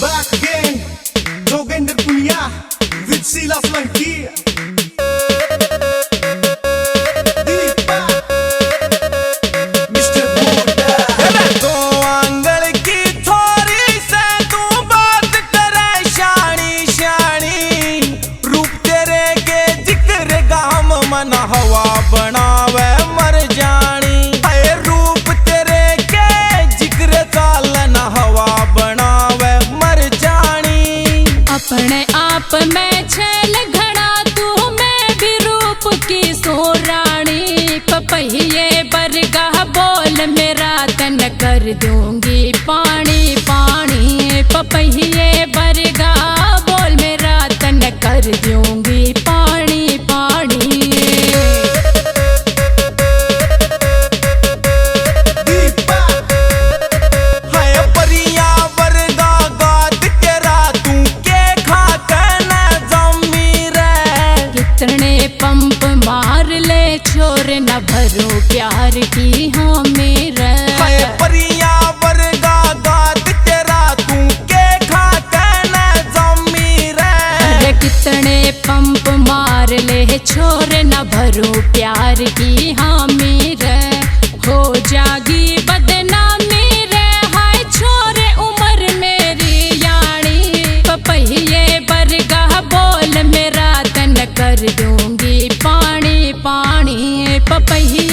back again, Jogender Punya with Silas Lanki. हवा बनावे मर जानी, रूप तेरे के जिक्र चालन हवा बनावे मर जानी। अपने आप में छैल घड़ा तू मैं भी रूप की सोरानी। पपहिए बरगाह बोल मेरा तन कर दूंगी पानी पानी। पपहिए बरगाह बोल मेरा तन कर दूंगी पानी पानी। पंप मार ले छोर न भरो प्यार की हमें परिया वर्गा गात तेरा तू के खा कहना जमीर। अरे कितने पंप मार ले छोर न भरो प्यार की हमें हो जागी बदनामी रे। हाय छोरे उम्र मेरी यानी। पपहिए बरगाह बोल मेरा तन कर दूंगी पानी पानी। पपहिए